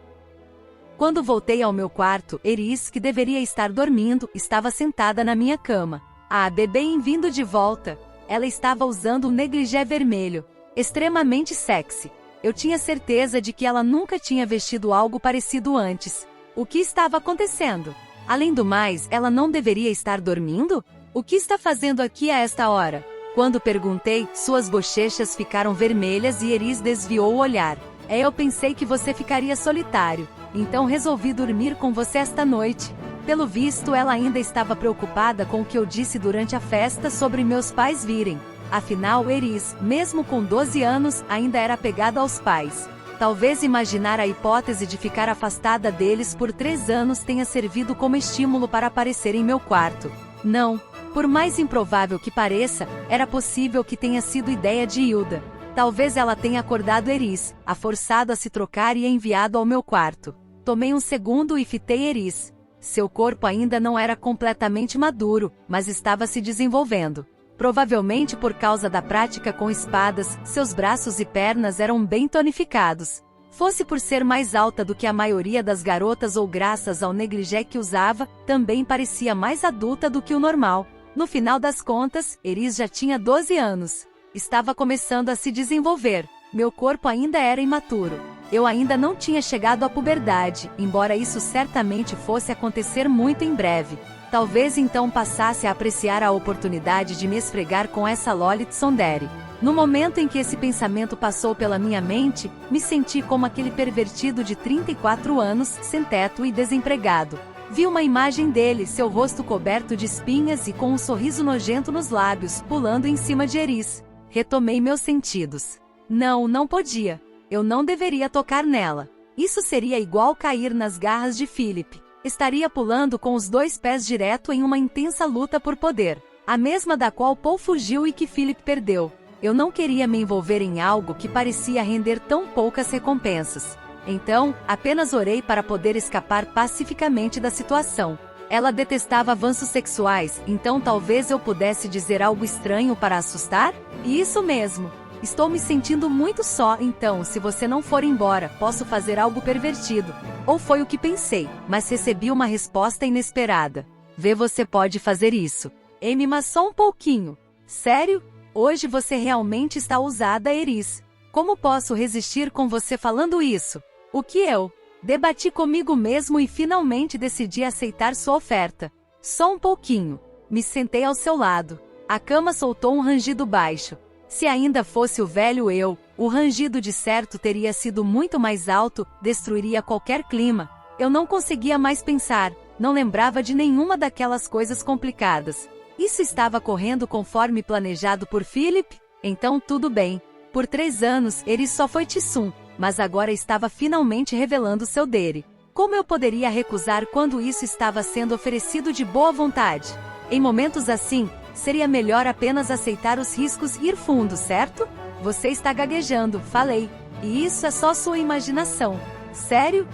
Quando voltei ao meu quarto, Eris, que deveria estar dormindo, estava sentada na minha cama. Ah, bem-vindo de volta. Ela estava usando um negligé vermelho, extremamente sexy. Eu tinha certeza de que ela nunca tinha vestido algo parecido antes. O que estava acontecendo? Além do mais, ela não deveria estar dormindo? O que está fazendo aqui a esta hora? Quando perguntei, suas bochechas ficaram vermelhas e Eris desviou o olhar. Eu pensei que você ficaria solitário, então resolvi dormir com você esta noite. Pelo visto, ela ainda estava preocupada com o que eu disse durante a festa sobre meus pais virem. Afinal, Eris, mesmo com 12 anos, ainda era apegada aos pais. Talvez imaginar a hipótese de ficar afastada deles por 3 anos tenha servido como estímulo para aparecer em meu quarto. Não. Por mais improvável que pareça, era possível que tenha sido ideia de Hilda. Talvez ela tenha acordado Eris, a forçado a se trocar e enviado ao meu quarto. Tomei um segundo e fitei Eris. Seu corpo ainda não era completamente maduro, mas estava se desenvolvendo. Provavelmente por causa da prática com espadas, seus braços e pernas eram bem tonificados. Fosse por ser mais alta do que a maioria das garotas ou graças ao negligé que usava, também parecia mais adulta do que o normal. No final das contas, Eris já tinha 12 anos. Estava começando a se desenvolver. Meu corpo ainda era imaturo. Eu ainda não tinha chegado à puberdade, embora isso certamente fosse acontecer muito em breve. Talvez então passasse a apreciar a oportunidade de me esfregar com essa loli tsundere. No momento em que esse pensamento passou pela minha mente, me senti como aquele pervertido de 34 anos, sem teto e desempregado. Vi uma imagem dele, seu rosto coberto de espinhas e com um sorriso nojento nos lábios, pulando em cima de Eris. Retomei meus sentidos. Não podia. Eu não deveria tocar nela. Isso seria igual cair nas garras de Philip. Estaria pulando com os 2 pés direto em uma intensa luta por poder. A mesma da qual Paul fugiu e que Philip perdeu. Eu não queria me envolver em algo que parecia render tão poucas recompensas. Então, apenas orei para poder escapar pacificamente da situação. Ela detestava avanços sexuais, então talvez eu pudesse dizer algo estranho para assustar? Isso mesmo. Estou me sentindo muito só, então se você não for embora, posso fazer algo pervertido. Ou foi o que pensei, mas recebi uma resposta inesperada. Vê, você pode fazer isso. Amy, mas só um pouquinho. Sério? Hoje você realmente está ousada, Eris. Como posso resistir com você falando isso? O que eu? Debati comigo mesmo e finalmente decidi aceitar sua oferta. Só um pouquinho. Me sentei ao seu lado. A cama soltou um rangido baixo. Se ainda fosse o velho eu, o rangido de certo teria sido muito mais alto, destruiria qualquer clima. Eu não conseguia mais pensar, não lembrava de nenhuma daquelas coisas complicadas. Isso estava correndo conforme planejado por Philip? Então tudo bem. Por 3 anos, ele só foi Tsum, mas agora estava finalmente revelando seu dele. Como eu poderia recusar quando isso estava sendo oferecido de boa vontade? Em momentos assim, seria melhor apenas aceitar os riscos e ir fundo, certo? Você está gaguejando, falei. E isso é só sua imaginação. Sério?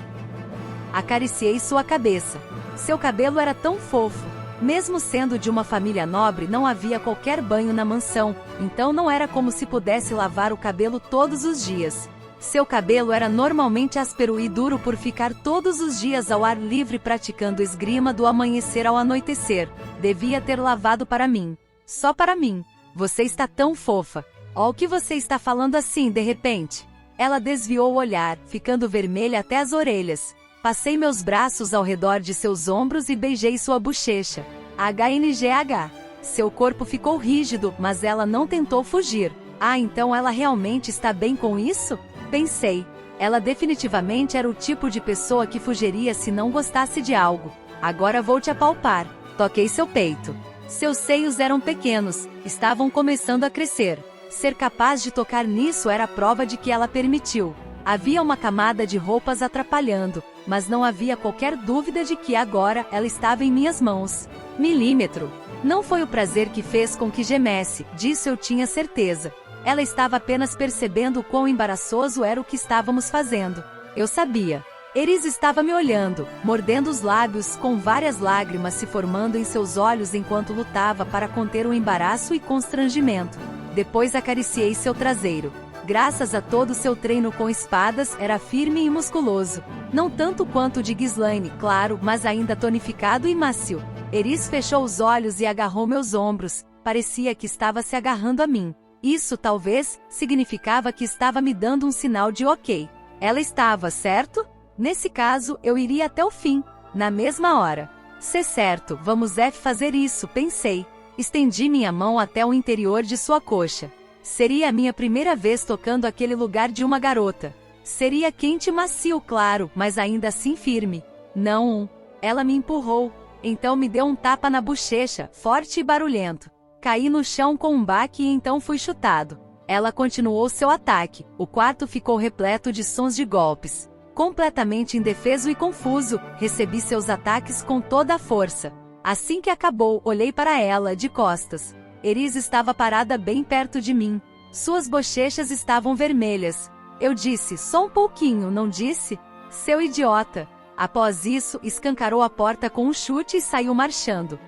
Acariciei sua cabeça. Seu cabelo era tão fofo. Mesmo sendo de uma família nobre, não havia qualquer banho na mansão, então não era como se pudesse lavar o cabelo todos os dias. Seu cabelo era normalmente áspero e duro por ficar todos os dias ao ar livre praticando esgrima do amanhecer ao anoitecer. Devia ter lavado para mim. Só para mim. Você está tão fofa. Ó, o que você está falando assim de repente? Ela desviou o olhar, ficando vermelha até as orelhas. Passei meus braços ao redor de seus ombros e beijei sua bochecha. HNGH. Seu corpo ficou rígido, mas ela não tentou fugir. Ah, então ela realmente está bem com isso? Pensei. Ela definitivamente era o tipo de pessoa que fugiria se não gostasse de algo. Agora vou te apalpar. Toquei seu peito. Seus seios eram pequenos, estavam começando a crescer. Ser capaz de tocar nisso era a prova de que ela permitiu. Havia uma camada de roupas atrapalhando, mas não havia qualquer dúvida de que agora ela estava em minhas mãos. Milímetro. Não foi o prazer que fez com que gemesse, disso eu tinha certeza. Ela estava apenas percebendo o quão embaraçoso era o que estávamos fazendo. Eu sabia. Eris estava me olhando, mordendo os lábios, com várias lágrimas se formando em seus olhos enquanto lutava para conter o embaraço e constrangimento. Depois acariciei seu traseiro. Graças a todo seu treino com espadas, era firme e musculoso. Não tanto quanto o de Ghislaine, claro, mas ainda tonificado e macio. Eris fechou os olhos e agarrou meus ombros. Parecia que estava se agarrando a mim. Isso, talvez, significava que estava me dando um sinal de ok. Ela estava, certo? Nesse caso, eu iria até o fim, na mesma hora. Certo, vamos fazer isso, pensei. Estendi minha mão até o interior de sua coxa. Seria a minha primeira vez tocando aquele lugar de uma garota. Seria quente e macio, claro, mas ainda assim firme. Não. Ela me empurrou. Então me deu um tapa na bochecha, forte e barulhento. Caí no chão com um baque e então fui chutado. Ela continuou seu ataque. O quarto ficou repleto de sons de golpes. Completamente indefeso e confuso, recebi seus ataques com toda a força. Assim que acabou, olhei para ela, de costas. Eris estava parada bem perto de mim. Suas bochechas estavam vermelhas. Eu disse, só um pouquinho, não disse? Seu idiota. Após isso, escancarou a porta com um chute e saiu marchando.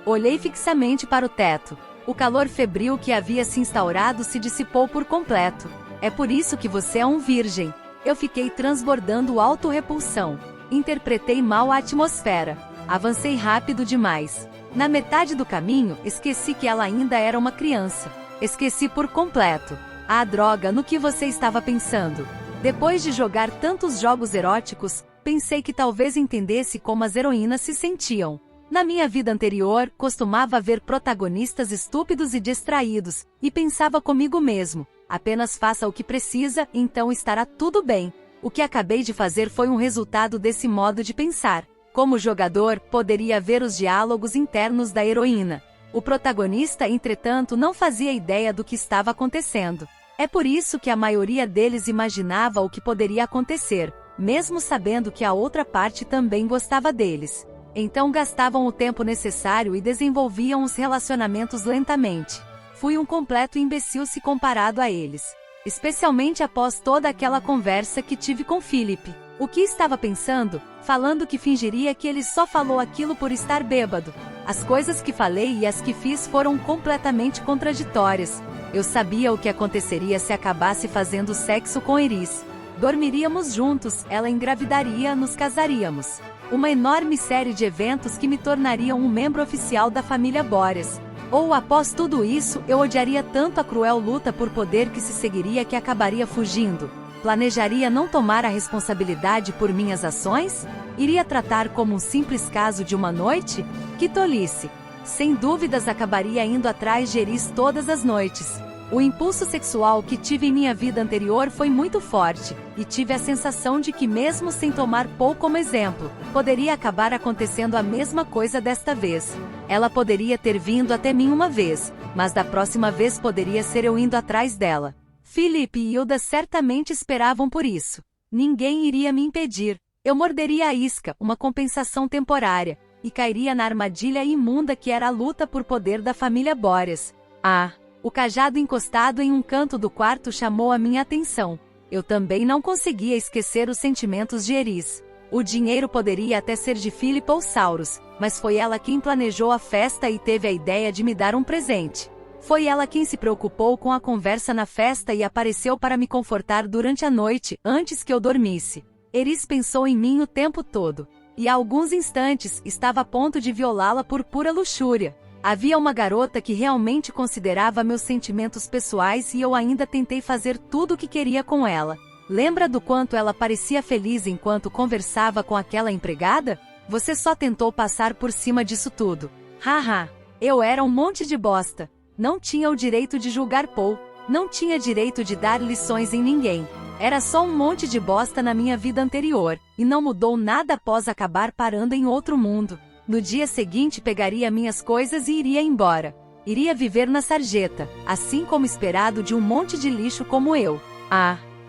Olhei fixamente para o teto. O calor febril que havia se instaurado se dissipou por completo. É por isso que você é um virgem. Eu fiquei transbordando autorrepulsão. Interpretei mal a atmosfera. Avancei rápido demais. Na metade do caminho, esqueci que ela ainda era uma criança. Esqueci por completo. Ah, droga, no que você estava pensando? Depois de jogar tantos jogos eróticos, pensei que talvez entendesse como as heroínas se sentiam. Na minha vida anterior, costumava ver protagonistas estúpidos e distraídos, e pensava comigo mesmo, apenas faça o que precisa, então estará tudo bem. O que acabei de fazer foi um resultado desse modo de pensar. Como jogador, poderia ver os diálogos internos da heroína. O protagonista, entretanto, não fazia ideia do que estava acontecendo. É por isso que a maioria deles imaginava o que poderia acontecer, mesmo sabendo que a outra parte também gostava deles. Então gastavam o tempo necessário e desenvolviam os relacionamentos lentamente. Fui um completo imbecil se comparado a eles. Especialmente após toda aquela conversa que tive com Philip. O que estava pensando? Falando que fingiria que ele só falou aquilo por estar bêbado. As coisas que falei e as que fiz foram completamente contraditórias. Eu sabia o que aconteceria se acabasse fazendo sexo com Eris. Dormiríamos juntos, ela engravidaria, nos casaríamos. Uma enorme série de eventos que me tornariam um membro oficial da família Boreas. Ou após tudo isso, eu odiaria tanto a cruel luta por poder que se seguiria que acabaria fugindo. Planejaria não tomar a responsabilidade por minhas ações? Iria tratar como um simples caso de uma noite? Que tolice! Sem dúvidas acabaria indo atrás de Eris todas as noites. O impulso sexual que tive em minha vida anterior foi muito forte, e tive a sensação de que mesmo sem tomar Paul como exemplo, poderia acabar acontecendo a mesma coisa desta vez. Ela poderia ter vindo até mim uma vez, mas da próxima vez poderia ser eu indo atrás dela. Philip e Hilda certamente esperavam por isso. Ninguém iria me impedir. Eu morderia a isca, uma compensação temporária, e cairia na armadilha imunda que era a luta por poder da família Boreas. Ah! O cajado encostado em um canto do quarto chamou a minha atenção. Eu também não conseguia esquecer os sentimentos de Eris. O dinheiro poderia até ser de Philippa ou Saurus, mas foi ela quem planejou a festa e teve a ideia de me dar um presente. Foi ela quem se preocupou com a conversa na festa e apareceu para me confortar durante a noite, antes que eu dormisse. Eris pensou em mim o tempo todo. E há alguns instantes, estava a ponto de violá-la por pura luxúria. Havia uma garota que realmente considerava meus sentimentos pessoais e eu ainda tentei fazer tudo o que queria com ela. Lembra do quanto ela parecia feliz enquanto conversava com aquela empregada? Você só tentou passar por cima disso tudo. Haha, eu era um monte de bosta. Não tinha o direito de julgar Paul. Não tinha direito de dar lições em ninguém. Era só um monte de bosta na minha vida anterior, e não mudou nada após acabar parando em outro mundo. No dia seguinte pegaria minhas coisas e iria embora. Iria viver na sarjeta, assim como esperado de um monte de lixo como eu.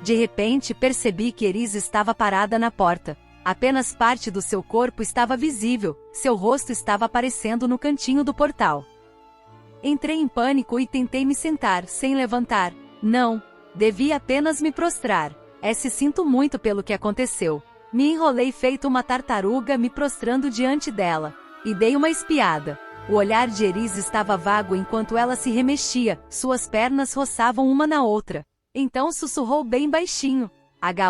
De repente percebi que Eris estava parada na porta. Apenas parte do seu corpo estava visível, seu rosto estava aparecendo no cantinho do portal. Entrei em pânico e tentei me sentar, sem levantar. Não, devia apenas me prostrar. Sinto muito pelo que aconteceu. Me enrolei feito uma tartaruga me prostrando diante dela. E dei uma espiada. O olhar de Eris estava vago enquanto ela se remexia, suas pernas roçavam uma na outra. Então sussurrou bem baixinho.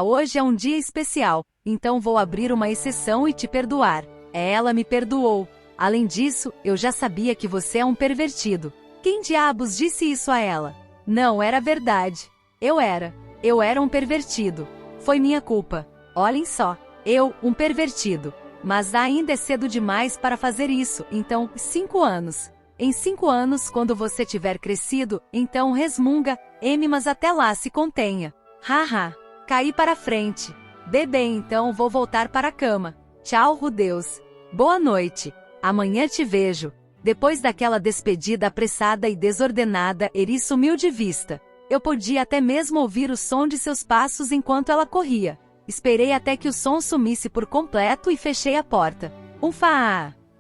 Hoje é um dia especial, então vou abrir uma exceção e te perdoar. Ela me perdoou. Além disso, eu já sabia que você é um pervertido. Quem diabos disse isso a ela? Não era verdade. Eu era um pervertido. Foi minha culpa. Olhem só. Um pervertido. Mas ainda é cedo demais para fazer isso, então, 5 anos. Em 5 anos, quando você tiver crescido, então resmunga, mas até lá se contenha. Haha. Caí para frente. Bebê, então vou voltar para a cama. Tchau, Rudeus. Boa noite. Amanhã te vejo. Depois daquela despedida apressada e desordenada, Eris sumiu de vista. Eu podia até mesmo ouvir o som de seus passos enquanto ela corria. Esperei até que o som sumisse por completo e fechei a porta.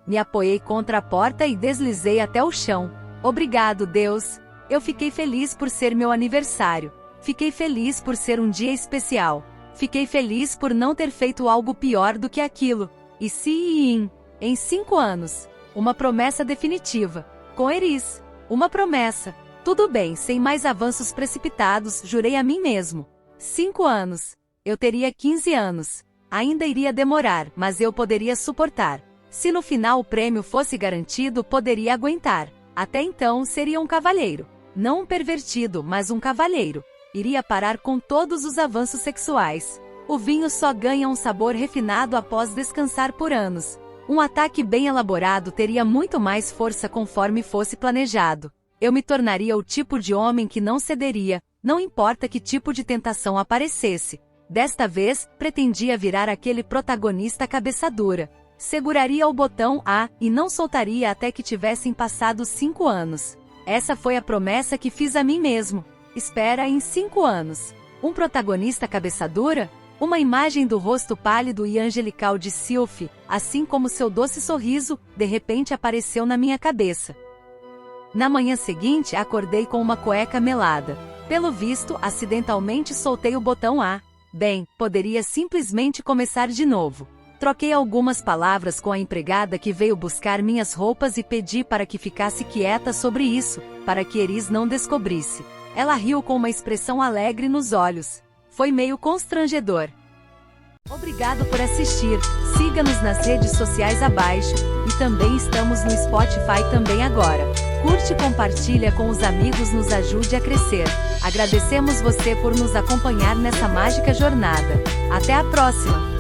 Me apoiei contra a porta e deslizei até o chão. Obrigado, Deus. Eu fiquei feliz por ser meu aniversário. Fiquei feliz por ser um dia especial. Fiquei feliz por não ter feito algo pior do que aquilo. E sim, em 5 anos. Uma promessa definitiva. Com Eris. Uma promessa. Tudo bem, sem mais avanços precipitados, jurei a mim mesmo. 5 anos. Eu teria 15 anos. Ainda iria demorar, mas eu poderia suportar. Se no final o prêmio fosse garantido, poderia aguentar. Até então, seria um cavalheiro. Não um pervertido, mas um cavalheiro. Iria parar com todos os avanços sexuais. O vinho só ganha um sabor refinado após descansar por anos. Um ataque bem elaborado teria muito mais força conforme fosse planejado. Eu me tornaria o tipo de homem que não cederia, não importa que tipo de tentação aparecesse. Desta vez, pretendia virar aquele protagonista cabeça dura. Seguraria o botão A e não soltaria até que tivessem passado 5 anos. Essa foi a promessa que fiz a mim mesmo. Espera em 5 anos. Um protagonista cabeça dura? Uma imagem do rosto pálido e angelical de Sylph, assim como seu doce sorriso, de repente apareceu na minha cabeça. Na manhã seguinte, acordei com uma cueca melada. Pelo visto, acidentalmente soltei o botão A. Bem, poderia simplesmente começar de novo. Troquei algumas palavras com a empregada que veio buscar minhas roupas e pedi para que ficasse quieta sobre isso, para que Eris não descobrisse. Ela riu com uma expressão alegre nos olhos. Foi meio constrangedor. Obrigado por assistir. Siga-nos nas redes sociais abaixo, e também estamos no Spotify também agora. Curte e compartilha com os amigos, nos ajude a crescer. Agradecemos você por nos acompanhar nessa mágica jornada. Até a próxima!